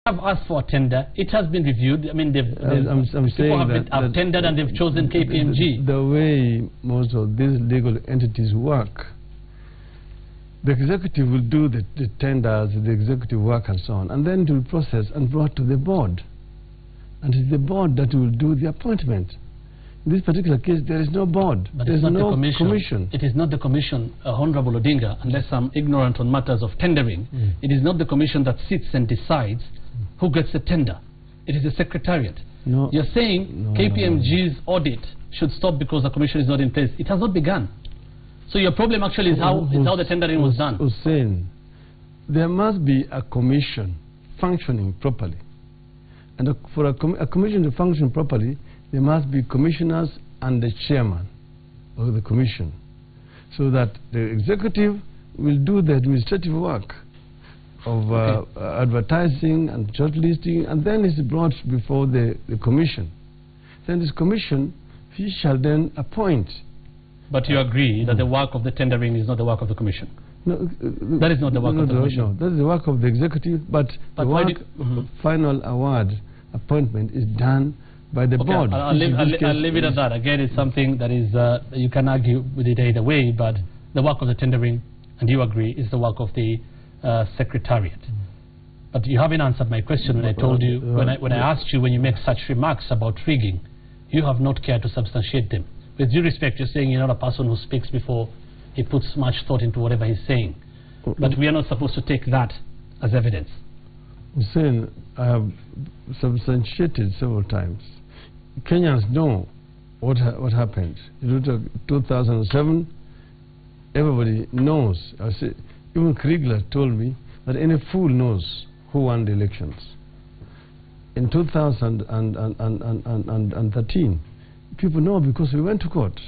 have asked for a tender. It has been reviewed. I mean, I'm saying have tendered and they've chosen KPMG. The way most of these legal entities work, the executive will do the tenders, the executive work and so on, and then it will process and brought to the board. And it's the board that will do the appointment. In this particular case, there is no board. But there is no the commission. It is not the commission, Honorable Odinga, unless I'm ignorant on matters of tendering. It is not the commission that sits and decides who gets the tender. It is the secretariat. No. You're saying KPMG's audit should stop because the commission is not in place. It has not begun. So your problem actually is how the tendering was done. Hussein, there must be a commission functioning properly. And for a commission to function properly, there must be commissioners and the chairman of the commission, so that the executive will do the administrative work of advertising and shortlisting, and then it's brought before the commission. Then this commission, he shall then appoint. But you agree that the work of the tendering is not the work of the commission? No, that is not the work of the commission? No, that is the work of the executive, but the work of final award appointment is done by the board. I'll leave it at that. Again, it's something that is, you can argue with it either way, but the work of the tendering, and you agree, is the work of the secretariat. But you haven't answered my question when I told you, when I asked you when you make such remarks about rigging, you have not cared to substantiate them. With due respect, you're saying you're not a person who speaks before he puts much thought into whatever he's saying. But we are not supposed to take that as evidence. Hussein, I have substantiated several times. Kenyans know what happened. In 2007, everybody knows. I say, even Kriegler told me that any fool knows who won the elections. In 2013, people know because we went to court.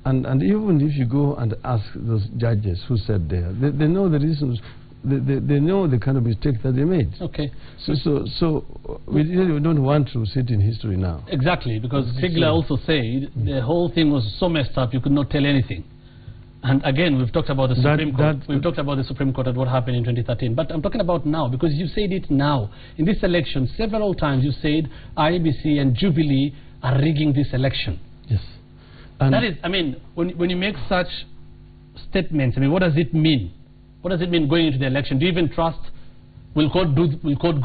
And even if you go and ask those judges who sat there, they know the reasons. They know the kind of mistakes that they made. Okay. So we don't want to sit in history now. Exactly, because Kriegler also said the whole thing was so messed up you could not tell anything. And again, we've talked about the Supreme Court. We've talked about the Supreme Court and what happened in 2013. But I'm talking about now, because you said it now. In this election, several times you said IBC and Jubilee are rigging this election. Yes. And that is, I mean, when you make such statements, I mean, what does it mean? What does it mean going into the election? Do you even trust, will court go,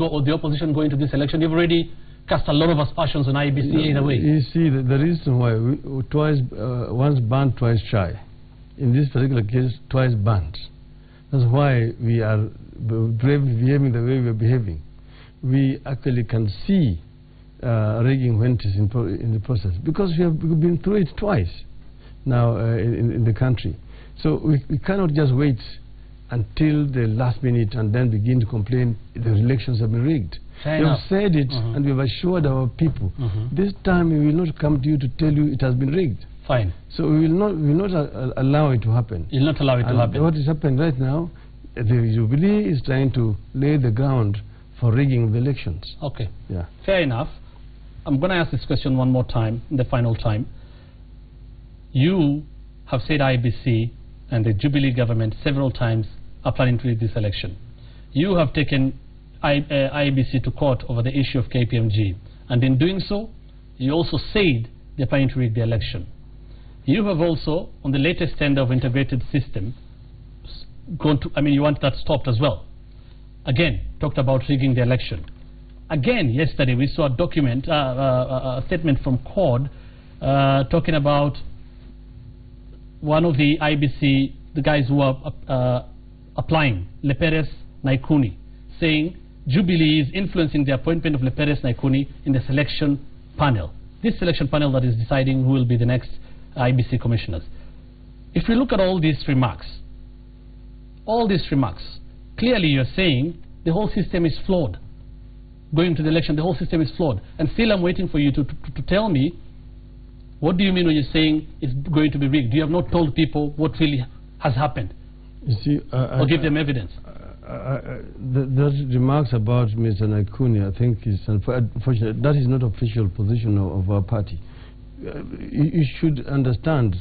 or the opposition go into this election? You've already cast a lot of aspersions on IBC either way. You see, the reason why once banned, twice shy. In this particular case, twice banned. That's why we are behaving the way we are behaving. We actually can see rigging when it is in the process, because we have been through it twice now in the country. So we cannot just wait until the last minute and then begin to complain the elections have been rigged. We have said it and we have assured our people. This time we will not come to you to tell you it has been rigged. Fine. So we will not allow it to happen. You will not allow it to happen. What is happening right now, the Jubilee is trying to lay the ground for rigging the elections. Okay. Yeah. Fair enough. I'm going to ask this question one more time, the final time. You have said IBC and the Jubilee government several times are planning to rig this election. You have taken IBC to court over the issue of KPMG, and in doing so, you also said they're planning to rig the election. You have also, on the latest tender of integrated system, you want that stopped as well. Again, talked about rigging the election. Again, yesterday we saw a document, a statement from CORD talking about one of the IBC, the guys who are applying, Leperes Naikuni, saying Jubilee is influencing the appointment of Leperes Naikuni in the selection panel. This selection panel that is deciding who will be the next IBC commissioners. If we look at all these remarks, clearly you're saying the whole system is flawed. Going to the election, the whole system is flawed. And still I'm waiting for you to tell me, what do you mean when you're saying it's going to be rigged? You have not told people what really has happened. You see, or give them evidence. Those remarks about Mr. Naikuni, I think, is unfortunate. That is not official position of our party. You should understand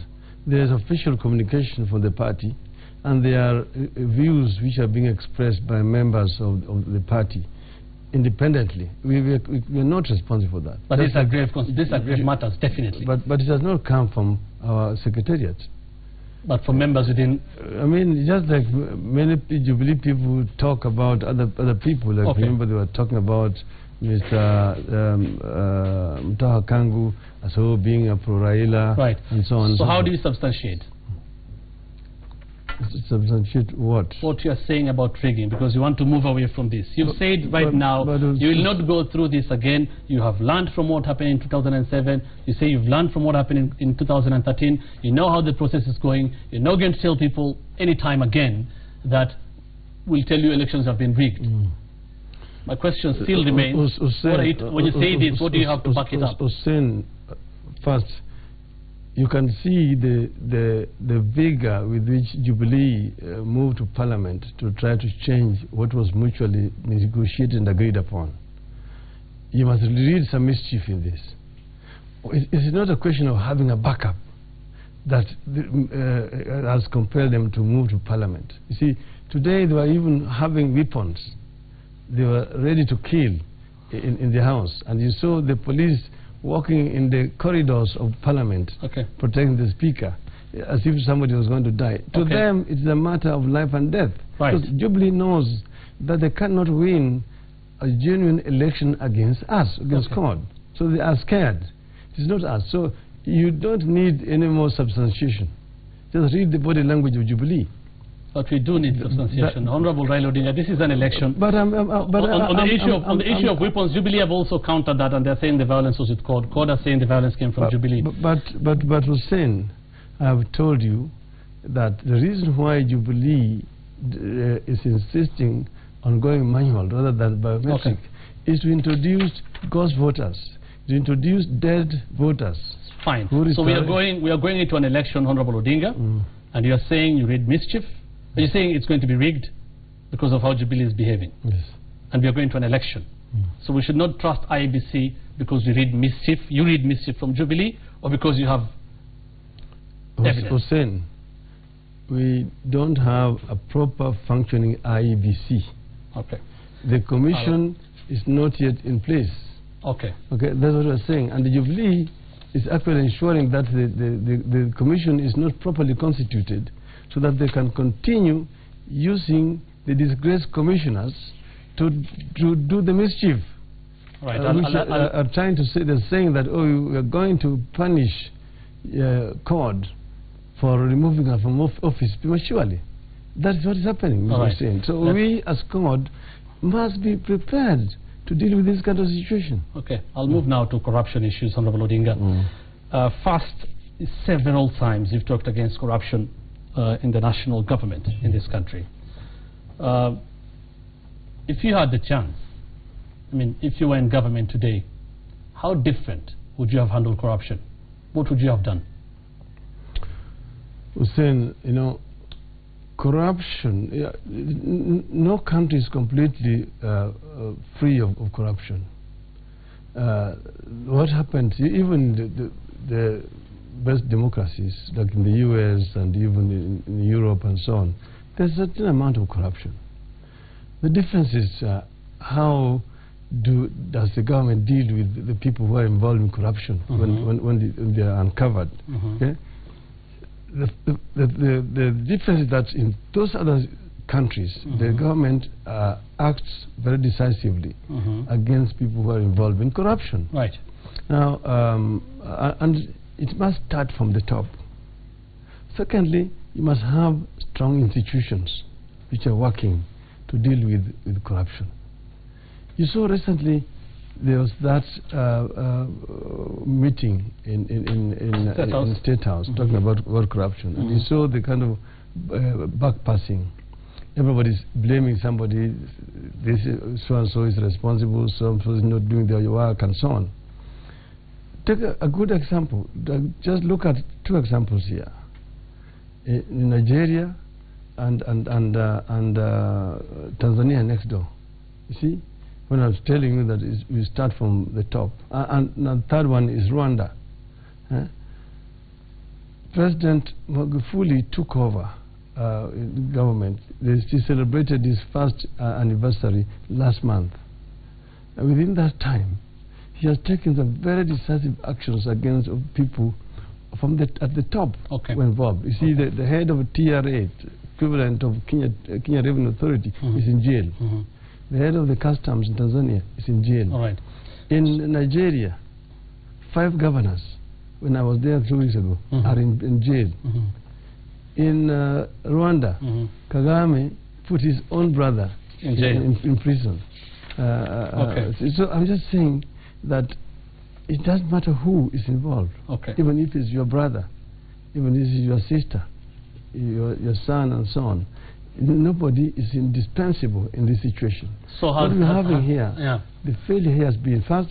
there is official communication from the party, and there are views which are being expressed by members of the party. independently. We are not responsible for that. But these are grave matters, definitely. But it has not come from our secretariat. But from members within... I mean, just like many Jubilee people talk about other people, like Okay. remember they were talking about Mr. Mtaha Kangu as well being a pro-Raila, Right. and so on. So how do you substantiate? Substantiate what? What you are saying about rigging, because you want to move away from this. You've said right now you will not go through this again. You have learned from what happened in 2007. You say you've learned from what happened in 2013. You know how the process is going. You're not going to tell people anytime again that we'll tell you elections have been rigged. My question still remains. When you say this, what do you have to back it up? Hussein, first, you can see the vigor with which Jubilee moved to Parliament to try to change what was mutually negotiated and agreed upon. You must read some mischief in this. It's not a question of having a backup that has compelled them to move to Parliament. You see, today they were even having weapons. They were ready to kill in the House. And you saw the police walking in the corridors of Parliament, protecting the Speaker, as if somebody was going to die. To them, it's a matter of life and death. Right. Because Jubilee knows that they cannot win a genuine election against us, against God. So they are scared. It's not us. So you don't need any more substantiation. Just read the body language of Jubilee. But we do need substantiation. Honorable Raila Odinga, this is an election. But on the issue of weapons, Jubilee have also countered that, and they're saying the violence was with CORD. CORD are saying the violence came from Jubilee. But Hussein, I have told you that the reason why Jubilee is insisting on going manual rather than biometric is to introduce ghost voters, to introduce dead voters. Fine. So we are going into an election, Honorable Odinga, and you are saying you read mischief. Are you saying it's going to be rigged because of how Jubilee is behaving? Yes. And we are going to an election. So we should not trust IEBC because we read mischief. You read mischief from Jubilee, or because you have evidence? Hussein, we don't have a proper functioning IEBC. Okay. The commission is not yet in place. Okay. Okay, that's what we're saying. And the Jubilee is actually ensuring that the commission is not properly constituted, so that they can continue using the disgraced commissioners to do the mischief. Right. I'm trying to say, they're saying that, oh, we are going to punish CORD for removing her from office prematurely. That's what is happening, Mr. Hussein. So we as CORD must be prepared to deal with this kind of situation. Okay. I'll move now to corruption issues, Honorable Odinga. First, several times you've talked against corruption in the national government in this country. If you had the chance, I mean, if you were in government today, how different would you have handled corruption? What would you have done? Hussein, you know, corruption, no country is completely free of corruption. What happened, even the best democracies, like in the US and even in Europe and so on, there's a certain amount of corruption. The difference is how does the government deal with the people who are involved in corruption when they are uncovered. Okay? The difference is that in those other countries, the government acts very decisively against people who are involved in corruption. Right. Now, and it must start from the top. Secondly, you must have strong institutions which are working to deal with corruption. You saw recently there was that meeting in State House talking about corruption, and you saw the kind of backpassing. Everybody's blaming somebody. This so and so is responsible, so and so is not doing their work, and so on. Take a good example. Just look at two examples here. In Nigeria and Tanzania next door. You see, when I was telling you that we start from the top. And the third one is Rwanda. President Magufuli took over government. He celebrated his first anniversary last month. within that time, he has taken some very decisive actions against people from at the top who were involved. You see, the head of TRA, equivalent of Kenya Revenue Authority, is in jail. The head of the customs in Tanzania is in jail. All right. In Nigeria, 5 governors, when I was there 3 weeks ago, are in jail. In Rwanda, Kagame put his own brother in jail, in prison. So I'm just saying that it doesn't matter who is involved. Even if it's your brother, even if it's your sister, your son, and so on. Nobody is indispensable in this situation. So what we're having here, the failure here has been, first,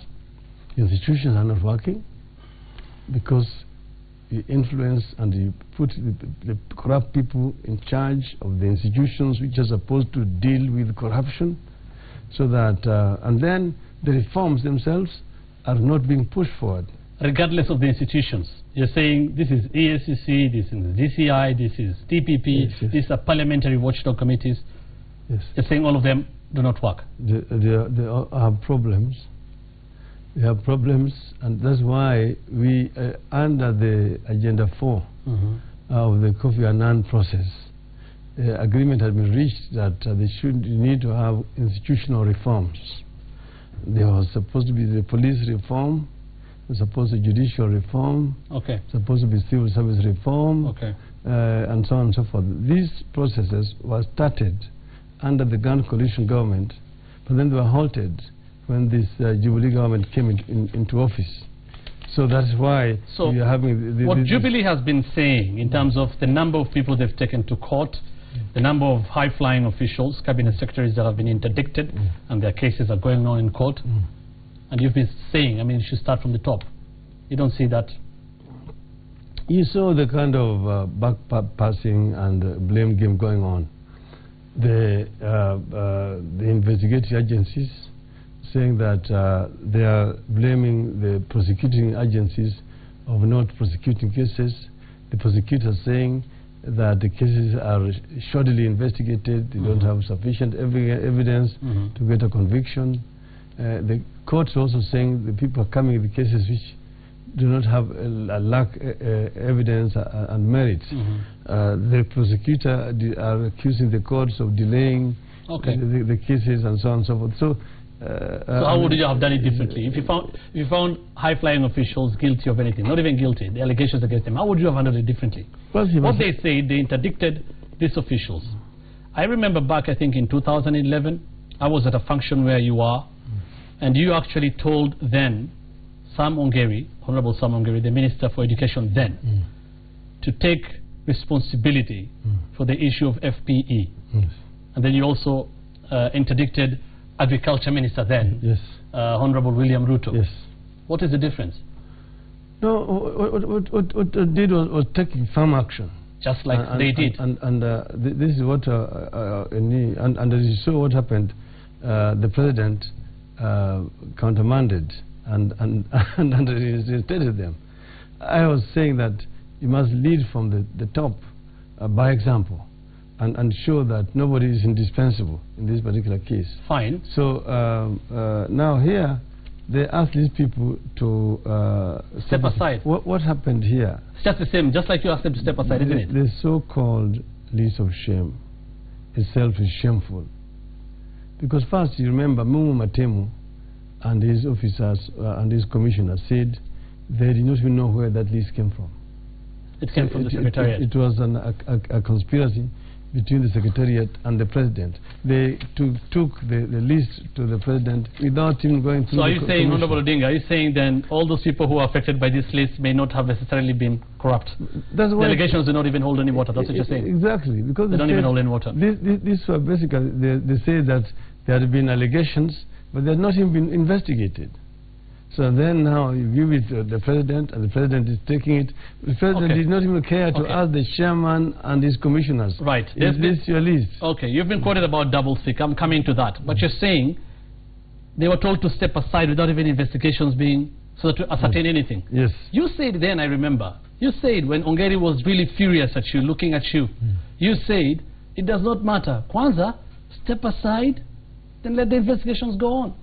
the institutions are not working because you influence and you put the corrupt people in charge of the institutions which are supposed to deal with corruption, so that, and then the reforms themselves are not being pushed forward. Regardless of the institutions, you're saying this is ESCC, this is DCI, this is TPP, these are parliamentary watchdog committees. You're saying all of them do not work. They all have problems. They have problems, and that's why we, under the Agenda 4 of the Kofi Annan process, agreement has been reached that they need to have institutional reforms. There was supposed to be the police reform, supposed to be judicial reform, supposed to be civil service reform, and so on and so forth. These processes were started under the Grand Coalition government, but then they were halted when this Jubilee government came into office. So that's why we are having... what Jubilee has been saying in terms of the number of people they've taken to court, the number of high-flying officials, cabinet secretaries that have been interdicted, and their cases are going on in court, and you've been saying, I mean, you should start from the top. You don't see that? You saw the kind of back-passing and blame game going on. The investigative agencies saying that they are blaming the prosecuting agencies of not prosecuting cases. The prosecutors saying that the cases are shoddily investigated, they don't have sufficient evidence to get a conviction. The courts also saying the people are coming with the cases which do not have lack evidence and merits. The prosecutor are accusing the courts of delaying the cases and so on and so forth. So how would you have done it differently? If you found high-flying officials guilty of anything, not even guilty, the allegations against them, how would you have handled it differently? Well, what they say, they interdicted these officials. I remember back, I think in 2011, I was at a function where you are, and you actually told then Sam Ongeri, Honorable Sam Ongeri, the Minister for Education then, to take responsibility for the issue of FPE. And then you also interdicted Agriculture Minister then, Honorable William Ruto. What is the difference? No, what I did was taking firm action. Just like they did. This is what, and as you saw what happened, the President countermanded and reinstated them. I was saying that you must lead from the top by example. And show that nobody is indispensable in this particular case. Fine. So now here, they ask these people to step aside. What happened here? It's just the same, just like you asked them to step aside, isn't it? The so-called list of shame itself is shameful. Because first, you remember, Mumu Matemu and his officers and his commissioners said they did not even know where that list came from. It came from the Secretariat. It was a conspiracy between the Secretariat and the President. They took the list to the President without even going through. So are you saying, Honorable Odinga, are you saying then all those people who are affected by this list may not have necessarily been corrupt? That's the allegations do not even hold any water, that's what you're saying? Exactly. Because they don't even hold any water. These were basically, they say that there had been allegations, but they had not even been investigated. So then now you give it to the President, and the President is taking it. The President did not even care to ask the chairman and his commissioners. Right. Is this your list? Okay, you've been quoted about double stick. I'm coming to that. But you're saying they were told to step aside without even investigations being, so that to ascertain anything. Yes. You said then, I remember, you said when Ongeri was really furious at you, looking at you, you said, it does not matter. Kwanza, step aside, then let the investigations go on.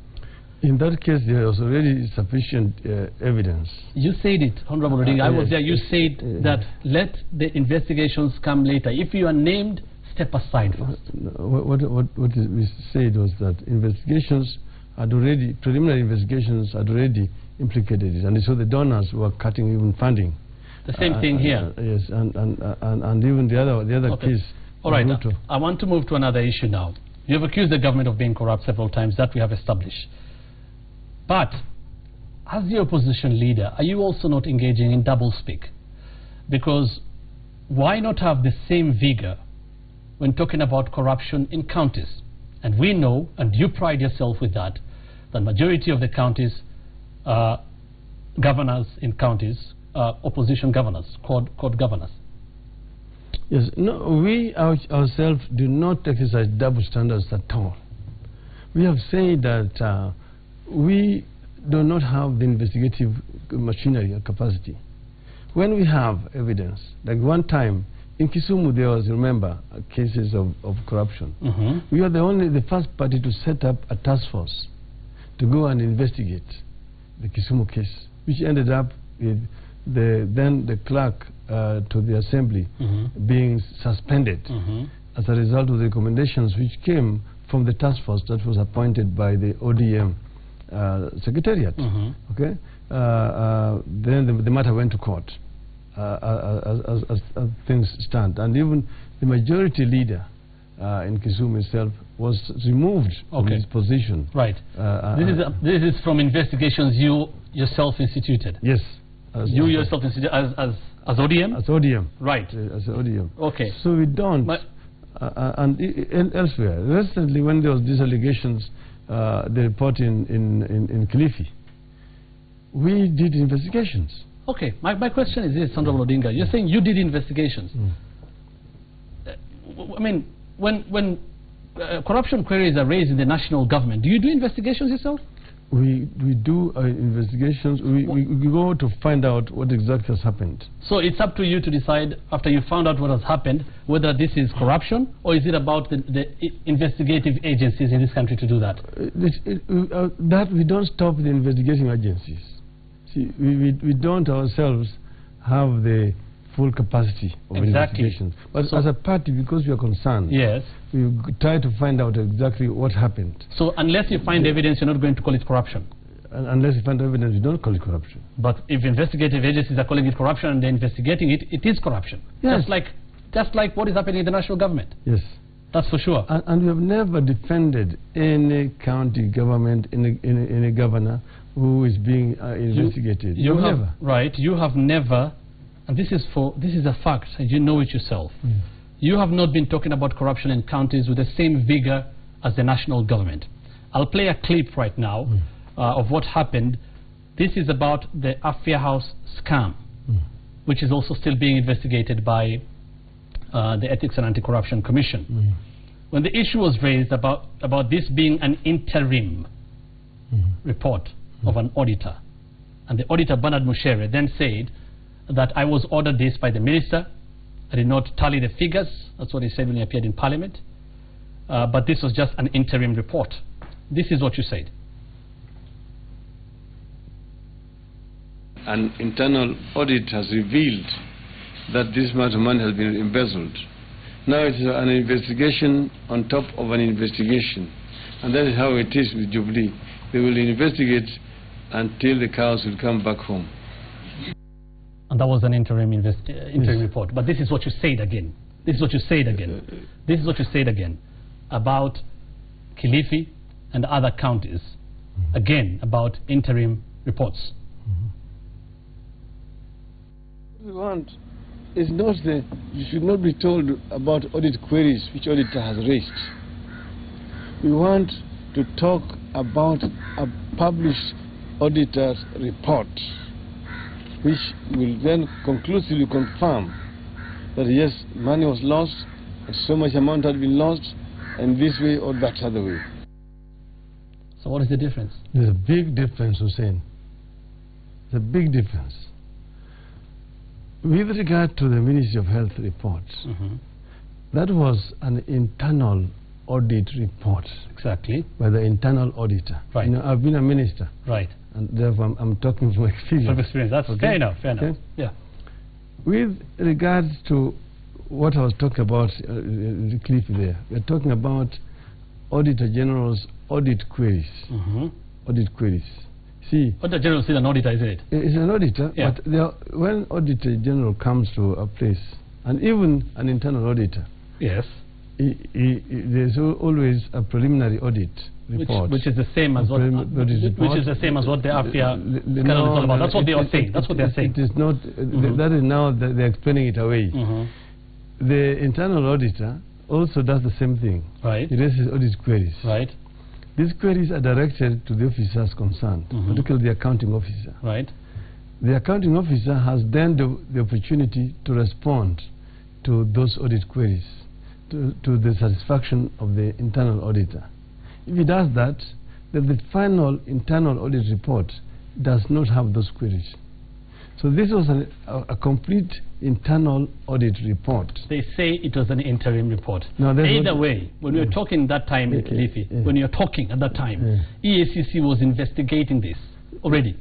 In that case, there was already sufficient evidence. You said it, Honorable Odinga. I was there. You said that let the investigations come later. If you are named, step aside first. What we said was that investigations had already, preliminary investigations had already implicated it, and so the donors were cutting even funding. The same thing here. Yes, and even the other case. All right. I want to move to another issue now. You have accused the government of being corrupt several times. That we have established. But as the opposition leader, are you also not engaging in doublespeak? Because why not have the same vigor when talking about corruption in counties? And we know, and you pride yourself with that, the majority of the counties, governors in counties, opposition governors, court governors. Yes, no, we ourselves do not exercise double standards at all. We have said that we do not have the investigative machinery or capacity. When we have evidence, like one time in Kisumu there was, remember, cases of corruption. We were the first party to set up a task force to go and investigate the Kisumu case, which ended up with the clerk to the assembly being suspended as a result of the recommendations which came from the task force that was appointed by the ODM secretariat. Okay, then the matter went to court as things stand, and even the majority leader in Kisumu itself was removed from his position. Right. This is from investigations you yourself instituted. Yes. You yourself instituted as ODM? As ODM. Right. As ODM. Okay. So we don't. And elsewhere. Recently, when there was these allegations, the report in Kilifi, we did investigations. Okay. My question is this, Honorable Odinga. You're saying you did investigations. I mean, when corruption queries are raised in the national government, do you do investigations yourself? We do investigations. We go to find out what exactly has happened. So it's up to you to decide, after you found out what has happened, whether this is corruption or is it about the investigative agencies in this country to do that? That we don't stop the investigating agencies. See, we don't ourselves have the full capacity of investigations. But as a party, because we are concerned, yes, we try to find out exactly what happened. So unless you find evidence, you're not going to call it corruption? Unless you find evidence, you don't call it corruption. But if investigative agencies are calling it corruption and they're investigating it, it is corruption. Yes. Just like what is happening in the national government. Yes. That's for sure. And we have never defended any county government, any governor who is being investigated. You have never. Right. You have never. And this is a fact, and you know it yourself. You have not been talking about corruption in counties with the same vigor as the national government. I'll play a clip right now of what happened. This is about the Afia House scam, which is also still being investigated by the Ethics and Anti-Corruption Commission. When the issue was raised about this being an interim report of an auditor, and the auditor, Bernard Mushere, then said that I was ordered this by the minister. I did not tally the figures. That's what he said when he appeared in Parliament. But this was just an interim report. This is what you said. An internal audit has revealed that this amount of money has been embezzled. Now it is an investigation on top of an investigation. And that is how it is with Jubilee. They will investigate until the cows will come back home. And that was an interim report. But this is what you said again. This is what you said again. This is what you said again about Kilifi and other counties. Again, about interim reports. What we want is not you should not be told about audit queries which auditor has raised. We want to talk about a published auditor's report, which will then conclusively confirm that yes, money was lost, and so much amount had been lost, and this way or that other way. So what is the difference? There's a big difference, Hussein. There's a big difference. With regard to the Ministry of Health report, that was an internal audit report. Exactly. By the internal auditor. Right. You know, I've been a minister. Right. And therefore I'm talking from experience. From experience. That's okay? fair enough. Fair enough. Okay? Yeah. With regards to what I was talking about, the clip there, we're talking about Auditor General's audit queries. Audit queries. See, Auditor General is an auditor, isn't it? It's an auditor, yeah. but when Auditor General comes to a place, and even an internal auditor, yes, there's always a preliminary audit report, which is the same as what the AFIA is all about. That's what they are saying. That's what they're saying. It is not. That is now that they're explaining it away. The internal auditor also does the same thing. Right. He raises audit queries. Right. These queries are directed to the officers concerned, particularly the accounting officer. Right. The accounting officer has then the opportunity to respond to those audit queries to the satisfaction of the internal auditor. If he does that, then the final internal audit report does not have those queries. So this was a complete internal audit report. They say it was an interim report. No, either way, when we were talking that time, Kilifi, when you were talking at that time, EACC was investigating this already.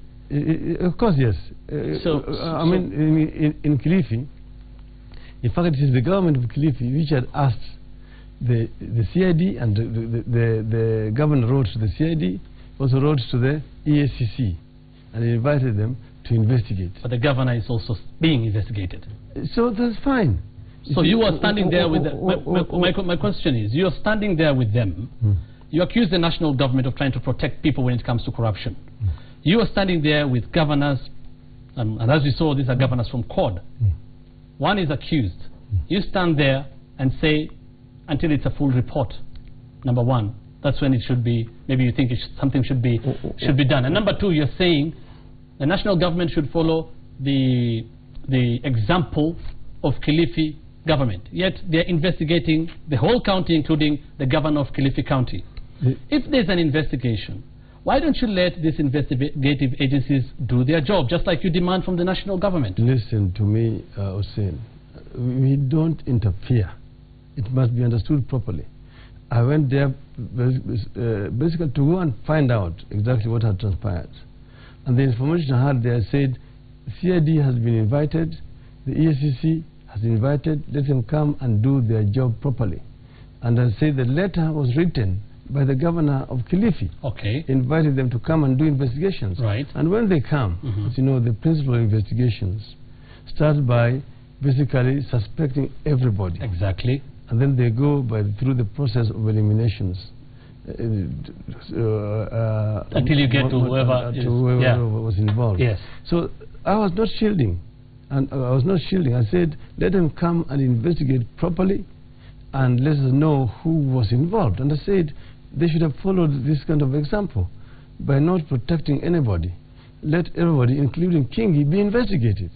Of course, yes. I mean, in Kilifi, in fact, it is the government of Kilifi which had asked the CID, and the governor wrote to the CID, also wrote to the EACC, and invited them to investigate. But the governor is also being investigated. So that's fine. So you are standing there with my question is, you are standing there with them. You accuse the national government of trying to protect people when it comes to corruption. You are standing there with governors, and as we saw, these are governors from CORD. One is accused. You stand there and say, until it's a full report, number one, that's when it should be, maybe you think something should be done. And number two, you're saying the national government should follow the example of Kilifi government. Yet they're investigating the whole county, including the governor of Kilifi County. If there's an investigation, why don't you let these investigative agencies do their job, just like you demand from the national government? Listen to me, Hussein. We don't interfere. It must be understood properly. I went there basically to go and find out exactly what had transpired. And the information I had there said, CID has been invited, the EACC has invited, let them come and do their job properly. And I said the letter was written by the governor of Kilifi, invited them to come and do investigations. Right. And when they come, as you know, the principal investigations start by basically suspecting everybody. Exactly. And then they go through the process of eliminations. Until you get to whoever was involved. Yes. So I was not shielding. And I was not shielding. I said, let them come and investigate properly and let us know who was involved. And I said, they should have followed this kind of example by not protecting anybody. Let everybody, including Kingi, be investigated.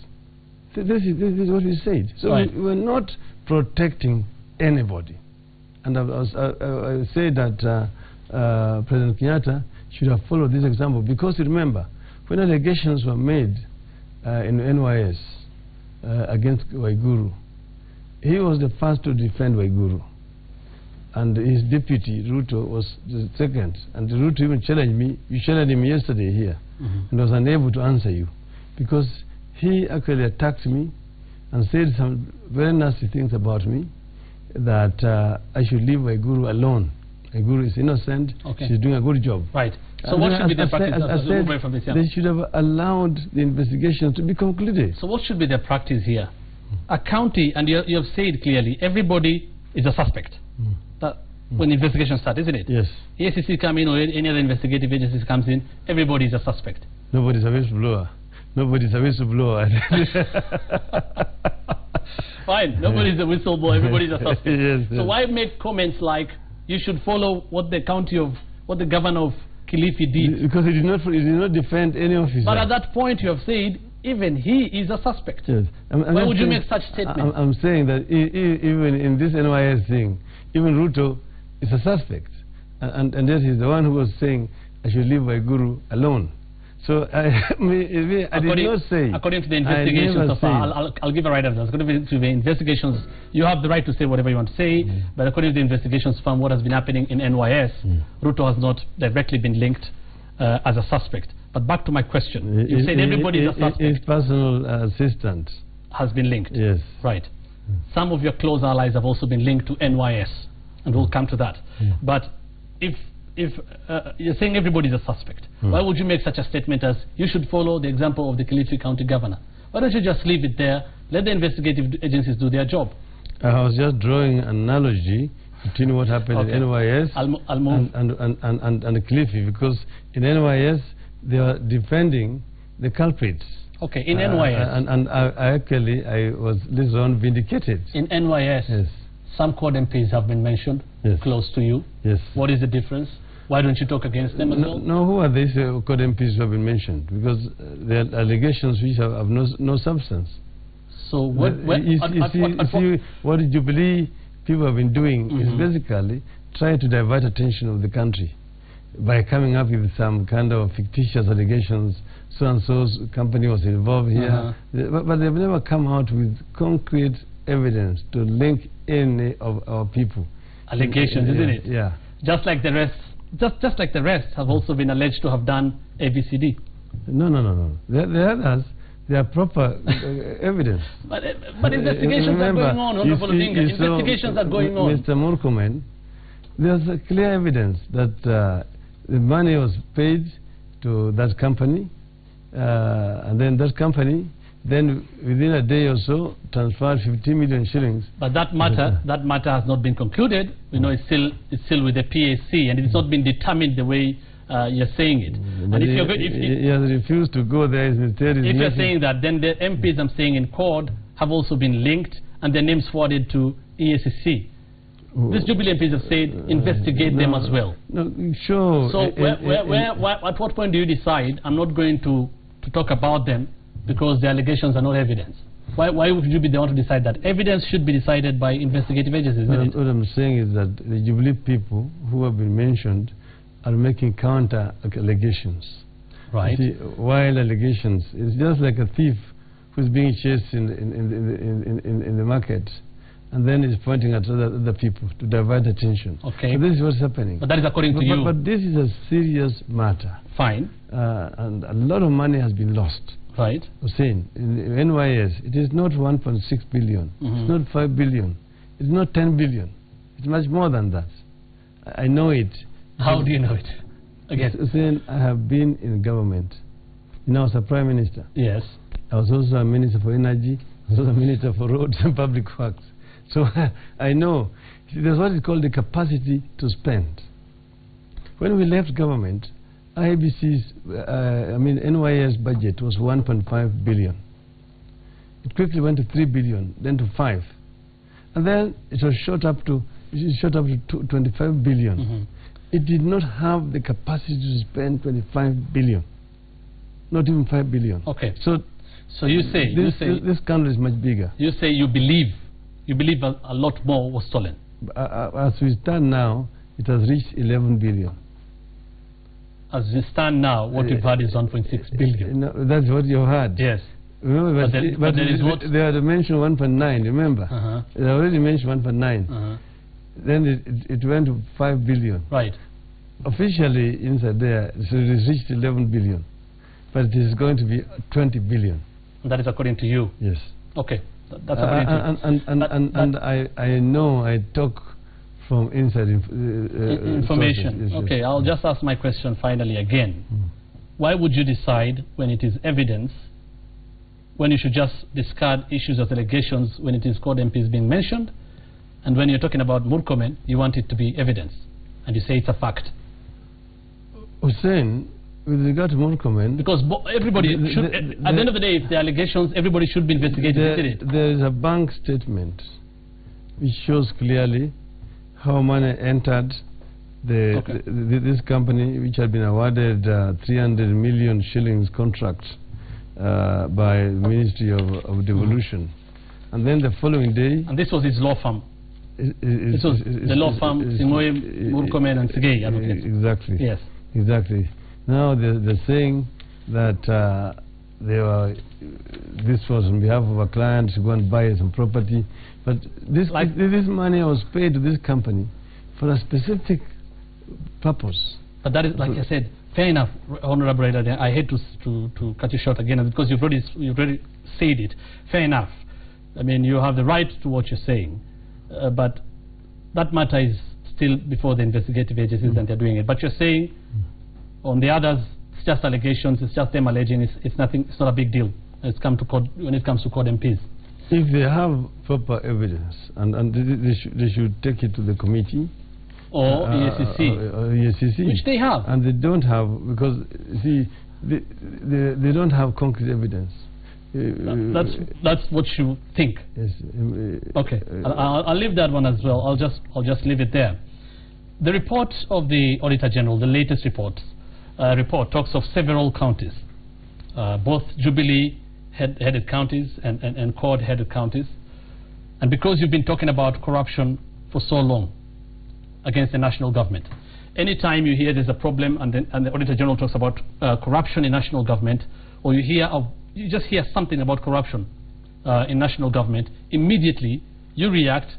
This is what we said. So we're not protecting anybody. And I say that President Kenyatta should have followed this example, because remember, when allegations were made in NYS against Waiguru, he was the first to defend Waiguru, and his deputy Ruto was the second. And Ruto even challenged me. You challenged him yesterday here, and was unable to answer you, because he actually attacked me and said some very nasty things about me, that I should leave Waiguru alone. Waiguru is innocent. She's doing a good job. Right. So what should be the practice? They should have allowed the investigation to be concluded. So what should be the practice here? A county, and you have said clearly, everybody is a suspect. When the investigation starts, isn't it? Yes. EACC come in, or any other investigative agencies comes in, everybody is a suspect. Nobody's a whistleblower. Nobody's a whistleblower. Fine, nobody's a whistleblower, everybody's a suspect. Yes. So why make comments like you should follow what the governor of Kilifi did? Because he did not defend any officer. But at that point you have said even he is a suspect. Yes. Why would you make such statements? I'm saying that even in this NYS thing, even Ruto is a suspect. And yet he's the one who was saying I should leave Waiguru alone. So I did not say. According to the investigations so far, I'll give a right evidence. According to the investigations, you have the right to say whatever you want to say, but according to the investigations from what has been happening in NYS, Ruto has not directly been linked as a suspect. But back to my question. You said everybody is a suspect. His personal assistant has been linked. Yes. Right. Some of your close allies have also been linked to NYS, and we'll come to that. But if you're saying everybody is a suspect, why would you make such a statement as you should follow the example of the Kilifi County Governor? Why don't you just leave it there, let the investigative agencies do their job? I was just drawing an analogy between what happened in NYS and Kilifi, because in NYS they are defending the culprits. Okay, in NYS. And I was later on vindicated. In NYS, yes. Some CORD MPs have been mentioned, yes. close to you. Yes. What is the difference? Why don't you talk against them as well? No, who are these CORD MPs who have been mentioned? Because they are allegations which have no substance. So what the Jubilee people have been doing is basically trying to divert attention of the country by coming up with some kind of fictitious allegations. So-and-so's company was involved here. But they've never come out with concrete evidence to link any of our people. Allegations, isn't it? Yeah. Just like the rest, just like the rest have also been alleged to have done ABCD. No. The others, they are proper evidence. But investigations are going on. Investigations are going on. Mr. Murkomen, there's a clear evidence that the money was paid to that company, and then that company, then within a day or so, transferred 50 million shillings. But that matter has not been concluded. We know it's still with the PAC, and it's not been determined the way you're saying it. But and he has refused to go there. If you're saying that, then the MPs I'm saying in CORD have also been linked, and their names forwarded to EACC. These Jubilee MPs have said investigate them as well. No, sure. So at what point do you decide I'm not going to talk about them because the allegations are not evidence? Why would you be the one to decide that? Evidence should be decided by investigative agencies, isn't it? What I'm saying is that the Jubilee people who have been mentioned are making counter allegations. Right. You see, while allegations, it's just like a thief who's being chased in the market, and then is pointing at other people to divert attention. Okay. So this is what's happening. But that is according to you. But this is a serious matter. Fine. And a lot of money has been lost. Right. Hussein, in NYS, it is not 1.6 billion. It's not 5 billion. It's not 10 billion. It's much more than that. I know it. How do you know it? Again. Hussein, I have been in government. You know, I was a prime minister. Yes. I was also a minister for energy. I was also a minister for roads and public works. So I know. There's what is called the capacity to spend. When we left government, IBC's, NYS budget was 1.5 billion. It quickly went to 3 billion, then to 5. And then it was shot up to 25 billion. It did not have the capacity to spend 25 billion. Not even 5 billion. Okay. So you say this country is much bigger. You say you believe a lot more was stolen. As we stand now, it has reached 11 billion. As we stand now, what we've had is 1.6 billion. No, that's what you heard. Yes. Remember, but there is what? They had mentioned 1.9, remember? They already mentioned 1.9. Then it went to 5 billion. Right. Officially, inside there, so it has reached 11 billion. But it is going to be 20 billion. And that is according to you? Yes. Okay. That's according to you. I know, I talk from inside information. Sources. Okay, I'll just ask my question finally again. Why would you decide when it is evidence, when you should just discard issues of allegations when it is CORD MPs being mentioned, and when you're talking about Murkomen, you want it to be evidence, and you say it's a fact? Hussein, with regard to Murkomen, because everybody should, at the end of the day, if the allegations, everybody should be investigated, isn't it? There is a bank statement which shows clearly how money entered this company, which had been awarded 300 million shillings contract by the Ministry of Devolution. And then the following day... And this was his law firm. This was the law firm, Simoe, Murkomen and Sigei Advocates. Exactly. Yes. Exactly. Now they're saying that this was on behalf of a client to go and buy some property, but this money was paid to this company for a specific purpose. But that is, like I said, fair enough, Honorable Reader. I hate to cut you short again because you've already said it. Fair enough. I mean, you have the right to what you're saying, but that matter is still before the investigative agencies and they're doing it. But you're saying on the others, it's just allegations. It's just them alleging. It's nothing. It's not a big deal. When it comes to court MPs. If they have proper evidence, and they should take it to the committee. Or EACC. Which they have. And they don't have, because, see, they don't have concrete evidence. That's what you think. Yes. Okay. I'll leave that one as well. I'll just leave it there. The report of the Auditor General, the latest report talks of several counties, both Jubilee headed counties and CORD headed counties. And because you've been talking about corruption for so long against the national government, anytime you hear there's a problem and the Auditor General talks about corruption in national government, or you just hear something about corruption in national government, immediately you react.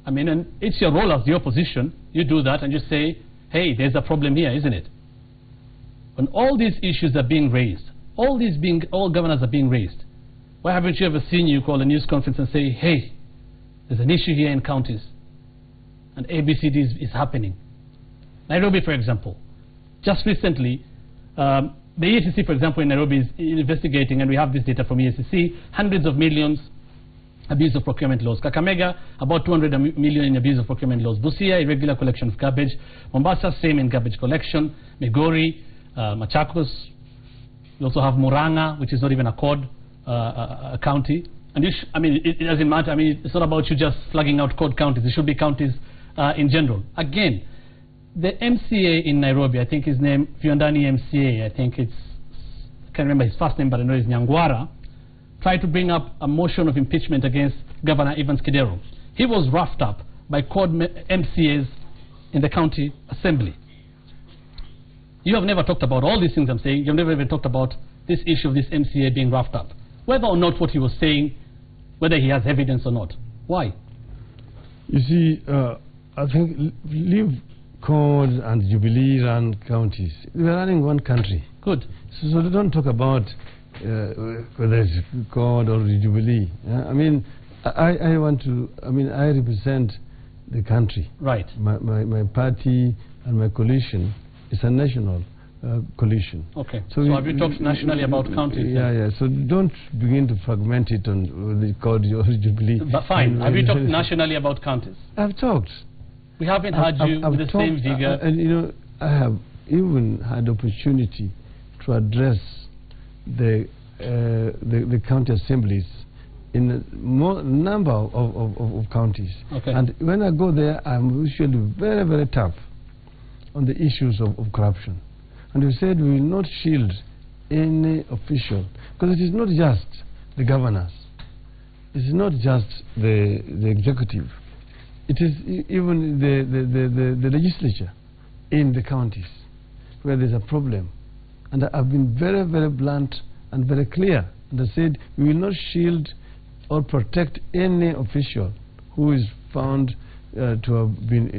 I mean, and it's your role as the opposition. You do that and you say, hey, there's a problem here, isn't it? When all these issues are being raised, all governors are being raised, why haven't you ever seen you call a news conference and say, hey, there's an issue here in counties and ABCD is happening? Nairobi, for example, just recently, the EACC, for example, in Nairobi is investigating, and we have this data from EACC, hundreds of millions abuse of procurement laws. Kakamega, about 200 million in abuse of procurement laws. Busia, irregular collection of garbage. Mombasa, same in garbage collection. Migori, Machakos. We also have Muranga, which is not even a CORD county. And I mean, it doesn't matter. I mean, it's not about you just flagging out CORD counties. It should be counties in general. Again, the MCA in Nairobi, I think his name, Viondani MCA, I think I can't remember his first name, but I know it's Nyangwara, tried to bring up a motion of impeachment against Governor Evans Kidero. He was roughed up by CORD MCAs in the county assembly. You have never talked about all these things I'm saying. You've never even talked about this issue of this MCA being roughed up. Whether or not what he was saying, whether he has evidence or not. Why? You see, I think leave CORD and Jubilee run counties. We are running one country. Good. So they don't talk about whether it's CORD or Jubilee. I mean, I represent the country. Right. My party and my coalition is a national coalition. Okay. So have you talked nationally about counties? Yeah. So don't begin to fragment it on the CORD or Jubilee. But fine. Have you talked nationally about counties? I've talked. We haven't heard you with the same vigor. And you know, I have even had opportunity to address the county assemblies in a number of counties. Okay. And when I go there, I'm usually very, very tough on the issues of corruption. And we said we will not shield any official, because it is not just the governors, it is not just the executive, it is even the legislature in the counties where there's a problem. And I've been very, very blunt and very clear. And I said we will not shield or protect any official who is found to have been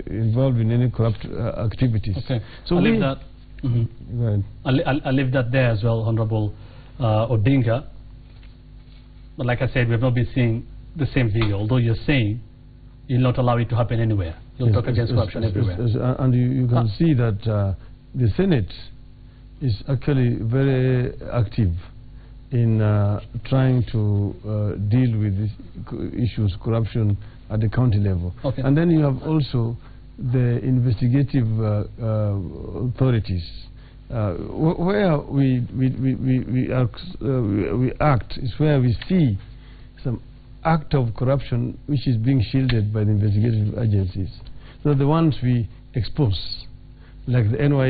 involved in any corrupt activities. Okay. So I'll leave that. I'll leave that there as well, Honorable Odinga. But like I said, we have not been seeing the same vigor. Although you're saying you'll not allow it to happen anywhere. You'll talk against corruption everywhere. And you can see that the Senate is actually very active in trying to deal with these issues, corruption at the county level. Okay. And then you have also the investigative authorities, where we act is where we see some act of corruption which is being shielded by the investigative agencies. So the ones we expose, like the NY